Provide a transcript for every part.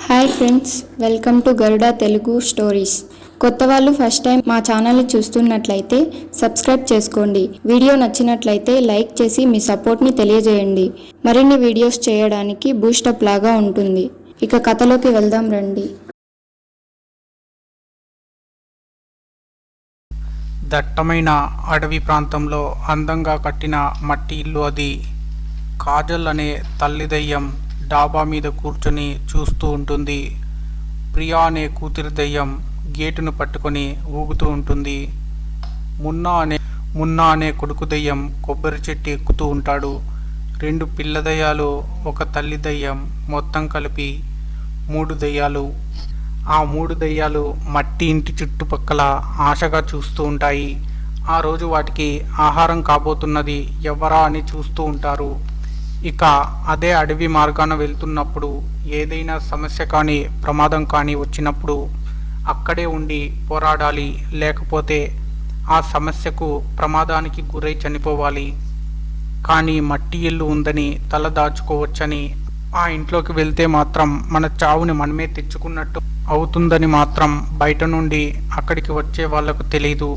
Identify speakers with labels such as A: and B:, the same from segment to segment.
A: Hi friends, welcome to Garuda Telugu stories. కొత్త వాళ్ళు first time మా ఛానల్ని చూస్తున్నట్లయితే సబ్స్క్రైబ్ చేసుకోండి. వీడియో నచ్చినట్లయితే లైక్ చేసి మీ సపోర్ట్ని తెలియజేయండి. మరిన్ని వీడియోస్ చేయడానికి బూస్టప్ లాగా ఉంటుంది. ఇక కథలోకి వెళ్దాం రండి.
B: దట్టమైన అడవి ప్రాంతంలో అందంగా కట్టిన మట్టి ఇల్లు అది. కాజల్ అనే తల్లి దయ్యం డాబా మీద కూర్చొని చూస్తూ ఉంటుంది. ప్రియా అనే కూతురి దయ్యం గేటును పట్టుకొని ఊగుతూ ఉంటుంది. మున్నా అనే కొడుకు దయ్యం కొబ్బరి చెట్టు ఎక్కుతూ ఉంటాడు. 2 పిల్ల దయ్యాలు, ఒక తల్లి దయ్యం, మొత్తం కలిపి 3 దయ్యాలు. ఆ 3 దయ్యాలు మట్టి ఇంటి చుట్టుపక్కల ఆశగా చూస్తూ ఉంటాయి. ఆ రోజు వాటికి ఆహారం కాబోతున్నది ఎవరా అని చూస్తూ ఉంటారు. ఇక అదే అడవి మార్గాన వెళ్తున్నప్పుడు ఏదైనా సమస్య కానీ ప్రమాదం కానీ వచ్చినప్పుడు అక్కడే ఉండి పోరాడాలి, లేకపోతే ఆ సమస్యకు ప్రమాదానికి గురై చనిపోవాలి. కానీ మట్టి ఇల్లు ఉందని తల దాచుకోవచ్చని, ఆ ఇంట్లోకి వెళ్తే మాత్రం మన చావుని మనమే తెచ్చుకున్నట్టు అవుతుందని మాత్రం బయట నుండి అక్కడికి వచ్చే వాళ్లకు తెలీదు.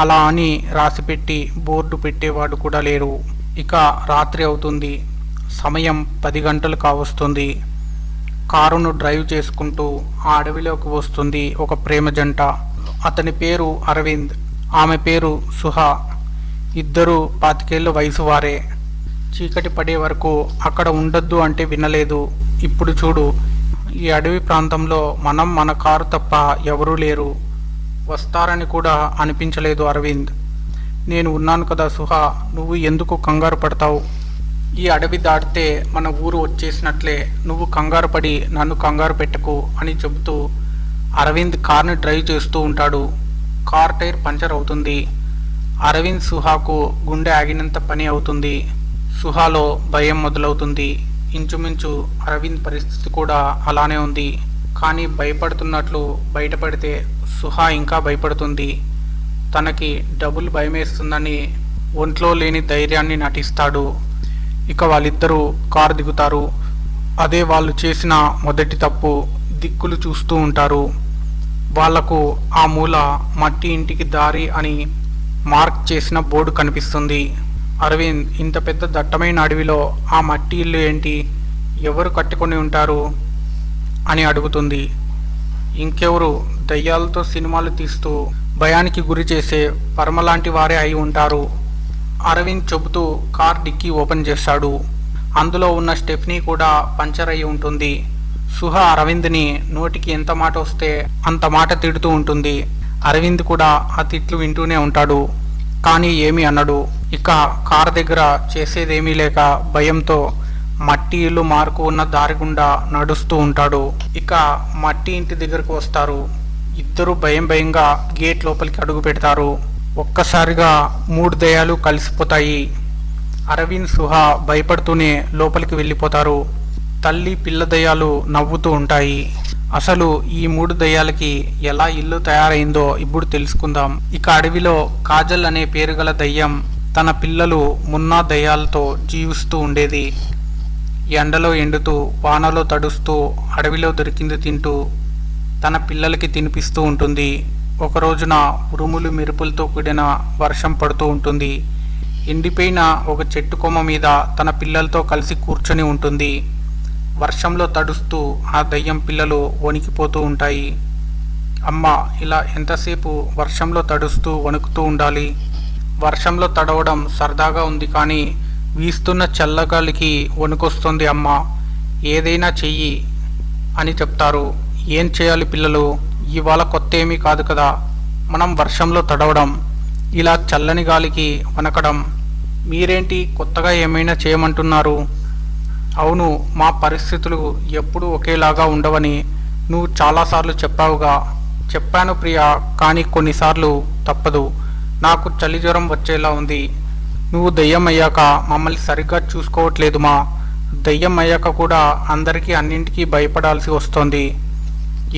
B: అలా అని రాసిపెట్టి బోర్డు పెట్టేవాడు కూడా లేరు. ఇక రాత్రి అవుతుంది. సమయం 10 గంటలు కావస్తుంది. కారును డ్రైవ్ చేసుకుంటూ ఆ అడవిలోకి వస్తుంది ఒక ప్రేమ జంట. అతని పేరు అరవింద్, ఆమె పేరు సుహా. ఇద్దరు 25 ఏళ్ల వయసు వారే. చీకటి పడే వరకు అక్కడ ఉండొద్దు అంటే వినలేదు. ఇప్పుడు చూడు, ఈ అడవి ప్రాంతంలో మన కారు తప్ప ఎవరూ లేరు. వస్తారని కూడా అనిపించలేదు అరవింద్. నేను ఉన్నాను కదా సుహా, నువ్వు ఎందుకు కంగారు పడతావు? ఈ అడవి దాటితే మన ఊరు వచ్చేసినట్లే, నువ్వు కంగారు పడి నన్ను కంగారు పెట్టకు అని చెబుతూ అరవింద్ కార్ని డ్రైవ్ చేస్తూ ఉంటాడు. కార్ టైర్ పంచర్ అవుతుంది. అరవింద్ సుహాకు గుండె ఆగినంత పని అవుతుంది. సుహాలో భయం మొదలవుతుంది. ఇంచుమించు అరవింద్ పరిస్థితి కూడా అలానే ఉంది. కానీ భయపడుతున్నట్లు బయటపడితే సుహా ఇంకా భయపడుతుంది. తనకి డబుల్ భయమేస్తుందని ఒంట్లో లేని ధైర్యాన్ని నటిస్తాడు. ఇక వాళ్ళిద్దరూ కారు దిగుతారు. అదే వాళ్ళు చేసిన మొదటి తప్పు. దిక్కులు చూస్తూ ఉంటారు. వాళ్లకు ఆ మూల మట్టి ఇంటికి దారి అని మార్క్ చేసిన బోర్డు కనిపిస్తుంది. అరవింద్, ఇంత పెద్ద దట్టమైన అడవిలో ఆ మట్టి ఇల్లు ఏంటి? ఎవరు కట్టుకొని ఉంటారు అని అడుగుతుంది. ఇంకెవరు, దయ్యాలతో సినిమాలు తీస్తూ భయానికి గురి చేసే పరమలాంటి వారే అయి ఉంటారు. అరవింద్ చెబుతూ కార్ డిక్కీ ఓపెన్ చేస్తాడు. అందులో ఉన్న స్టెఫ్నీ కూడా పంచర్ అయి ఉంటుంది. సుహా అరవింద్ని నోటికి ఎంత మాట వస్తే అంత మాట తిడుతూ ఉంటుంది. అరవింద్ కూడా ఆ తిట్లు వింటూనే ఉంటాడు, కానీ ఏమీ అనడు. ఇక కార్ దగ్గర చేసేదేమీ లేక భయంతో మట్టి ఇల్లు మార్కు ఉన్న దారి గుండా నడుస్తూ ఉంటాడు. ఇక మట్టి ఇంటి దగ్గరకు వస్తారు. ఇద్దరు భయంగా గేట్ లోపలికి అడుగు పెడతారు. ఒక్కసారిగా 3 దయ్యాలు కలిసిపోతాయి. అరవింద్, సుహా భయపడుతూనే లోపలికి వెళ్ళిపోతారు. తల్లి పిల్ల దయ్యాలు నవ్వుతూ ఉంటాయి. అసలు ఈ 3 దయ్యాలకి ఎలా ఇల్లు తయారైందో ఇప్పుడు తెలుసుకుందాం. ఇక అడవిలో కాజల్ అనే పేరు గల దయ్యం తన పిల్లలు మున్నా దయ్యాలతో జీవిస్తూ ఉండేది. ఎండలో ఎండుతూ, వానలో తడుస్తూ, అడవిలో దొరికింది తింటూ తన పిల్లలకి తినిపిస్తూ ఉంటుంది. ఒక రోజున ఉరుములు మెరుపులతో కూడిన వర్షం పడుతూ ఉంటుంది. ఎండిపోయిన ఒక చెట్టు కొమ్మ మీద తన పిల్లలతో కలిసి కూర్చొని ఉంటుంది. వర్షంలో తడుస్తూ ఆ దయ్యం పిల్లలు వణికిపోతూ ఉంటాయి. అమ్మ, ఇలా ఎంతసేపు వర్షంలో తడుస్తూ వణుకుతూ ఉండాలి? వర్షంలో తడవడం సరదాగా ఉంది, కానీ వీస్తున్న చల్లగాలికి వణుకొస్తుంది అమ్మ, ఏదైనా చెయ్యి అని చెప్తారు. ఏం చేయాలి పిల్లలు? ఇవాళ కొత్త ఏమీ కాదు కదా మనం వర్షంలో తడవడం, ఇలా చల్లని గాలికి వణకడం. మీరేంటి కొత్తగా ఏమైనా చేయమంటున్నారు? అవును, మా పరిస్థితులు ఎప్పుడూ ఒకేలాగా ఉండవని నువ్వు చాలాసార్లు చెప్పావుగా. చెప్పాను ప్రియా, కానీ కొన్నిసార్లు తప్పదు. నాకు చలి జ్వరం వచ్చేలా ఉంది. నువ్వు దయ్యం అయ్యాక మమ్మల్ని సరిగ్గా చూసుకోవట్లేదు మా. దయ్యం అయ్యాక కూడా అందరికీ అన్నింటికీ భయపడాల్సి వస్తోంది.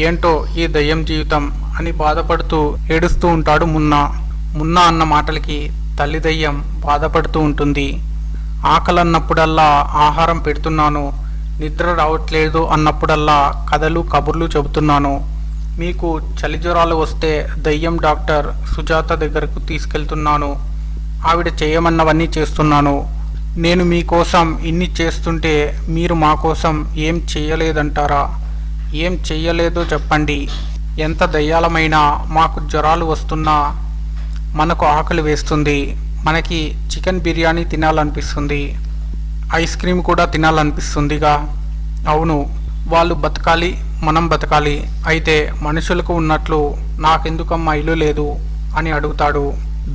B: ఏంటో ఈ దయ్యం జీవితం అని బాధపడుతూ ఏడుస్తూ ఉంటాడు మున్నా అన్న మాటలకి తల్లి దయ్యం బాధపడుతూ ఉంటుంది. ఆకలన్నప్పుడల్లా ఆహారం పెడుతున్నాను, నిద్ర రావట్లేదు అన్నప్పుడల్లా కథలు కబుర్లు చెబుతున్నాను. మీకు చలి జ్వరాలు వస్తే దయ్యం డాక్టర్ సుజాత దగ్గరకు తీసుకెళ్తున్నాను. ఆవిడ చేయమన్నవన్నీ చేస్తున్నాను. నేను మీకోసం ఇన్ని చేస్తుంటే మీరు మా కోసం ఏం చెయ్యలేదంటారా? ఏం చెయ్యలేదో చెప్పండి. ఎంత దయ్యాలమైనా మాకు జ్వరాలు వస్తున్నా మనకు ఆకలి వేస్తుంది. మనకి చికెన్ బిర్యానీ తినాలనిపిస్తుంది, ఐస్ క్రీమ్ కూడా తినాలనిపిస్తుందిగా. అవును, వాళ్ళు బతకాలి, మనం బతకాలి. అయితే మనుషులకు ఉన్నట్లు నాకెందుకమ్మా ఇల్లు లేదు అని అడుగుతాడు.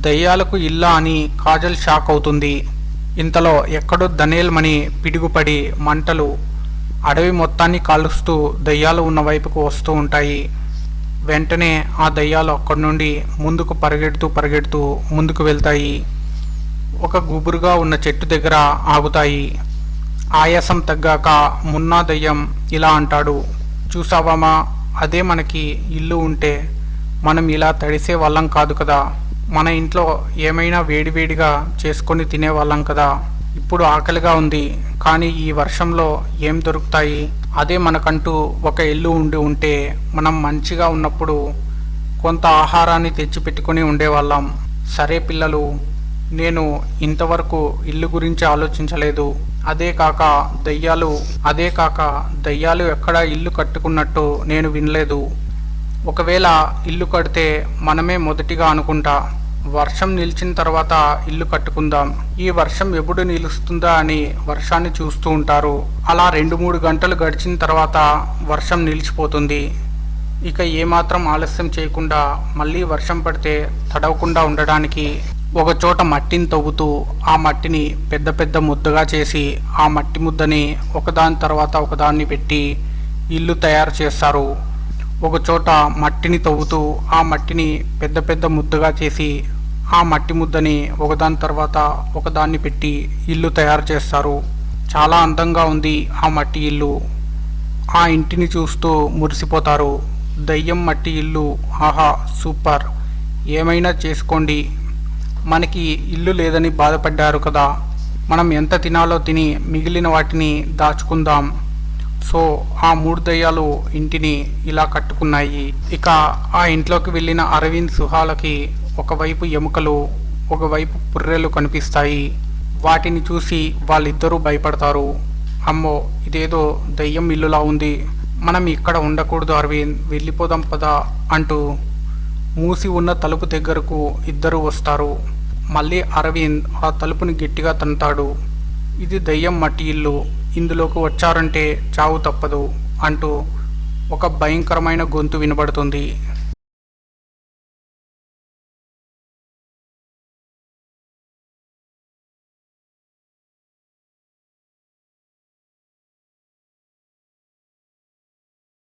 B: దయ్యాలకు ఇల్లా అని కాజల్ షాక్ అవుతుంది. ఇంతలో ఎక్కడో ధనేల్మని పిడుగుపడి మంటలు అడవి మొత్తాన్ని కాలుస్తూ దయ్యాలు ఉన్న వైపుకు వస్తూ ఉంటాయి. వెంటనే ఆ దయ్యాలు అక్కడి నుండి ముందుకు పరిగెడుతూ ముందుకు వెళ్తాయి. ఒక గుబురుగా ఉన్న చెట్టు దగ్గర ఆగుతాయి. ఆయాసం తగ్గాక మున్నా దయ్యం ఇలా అంటాడు, చూసావామా, అదే మనకి ఇల్లు ఉంటే మనం ఇలా తడిసే వాళ్ళం కాదు కదా. మన ఇంట్లో ఏమైనా వేడివేడిగా చేసుకొని తినేవాళ్ళం కదా. ఇప్పుడు ఆకలిగా ఉంది, కానీ ఈ వర్షంలో ఏం దొరుకుతాయి? అదే మనకంటూ ఒక ఇల్లు ఉంటే మనం మంచిగా ఉన్నప్పుడు కొంత ఆహారాన్ని తెచ్చిపెట్టుకుని ఉండేవాళ్ళం. సరే పిల్లలు, నేను ఇంతవరకు ఇల్లు గురించి ఆలోచించలేదు. అదే కాక దయ్యాలు ఎక్కడ ఇల్లు కట్టుకున్నట్టు నేను వినలేదు. ఒకవేళ ఇల్లు కడితే మనమే మొదటిగా అనుకుంటా. వర్షం నిలిచిన తర్వాత ఇల్లు కట్టుకుందాం. ఈ వర్షం ఎప్పుడు నిలుస్తుందా అని వర్షాన్ని చూస్తూ ఉంటారు. అలా 2-3 గంటలు గడిచిన తర్వాత వర్షం నిలిచిపోతుంది. ఇక ఏమాత్రం ఆలస్యం చేయకుండా మళ్ళీ వర్షం పడితే తడవకుండా ఉండడానికి ఒక చోట మట్టిని తవ్వుతూ ఆ మట్టిని పెద్ద పెద్ద ముద్దగా చేసి ఆ మట్టి ముద్దని ఒకదాని తర్వాత ఒకదాన్ని పెట్టి ఇల్లు తయారు చేస్తారు. ఒక చోట మట్టిని తవ్వుతూ ఆ మట్టిని పెద్ద పెద్ద ముద్దగా చేసి ఆ మట్టి ముద్దని ఒకదాని తర్వాత ఒకదాన్ని పెట్టి ఇల్లు తయారు చేస్తారు. చాలా అందంగా ఉంది ఆ మట్టి ఇల్లు. ఆ ఇంటిని చూస్తూ మురిసిపోతారు. దయ్యం మట్టి ఇల్లు, ఆహా సూపర్, ఏమైనా చేసుకోండి. మనకి ఇల్లు లేదని బాధపడ్డారు కదా, మనం ఎంత తినాలో తిని మిగిలిన వాటిని దాచుకుందాం. సో ఆ 3 దయ్యాలు ఇంటిని ఇలా కట్టుకున్నాయి. ఇక ఆ ఇంట్లోకి వెళ్ళిన అరవింద్ సుహాలకి ఒకవైపు ఎముకలు, ఒకవైపు పుర్రెలు కనిపిస్తాయి. వాటిని చూసి వాళ్ళిద్దరూ భయపడతారు. అమ్మో, ఇదేదో దయ్యం ఇల్లులా ఉంది, మనం ఇక్కడ ఉండకూడదు అరవింద్, వెళ్ళిపోదాం పదా అంటూ మూసి ఉన్న తలుపు దగ్గరకు ఇద్దరు వస్తారు. మళ్ళీ అరవింద్ ఆ తలుపుని గట్టిగా తంతాడు. ఇది దయ్యం మట్టి ఇల్లు, ఇందులోకి వచ్చారంటే చావు తప్పదు అంటూ ఒక భయంకరమైన గొంతు వినబడుతుంది.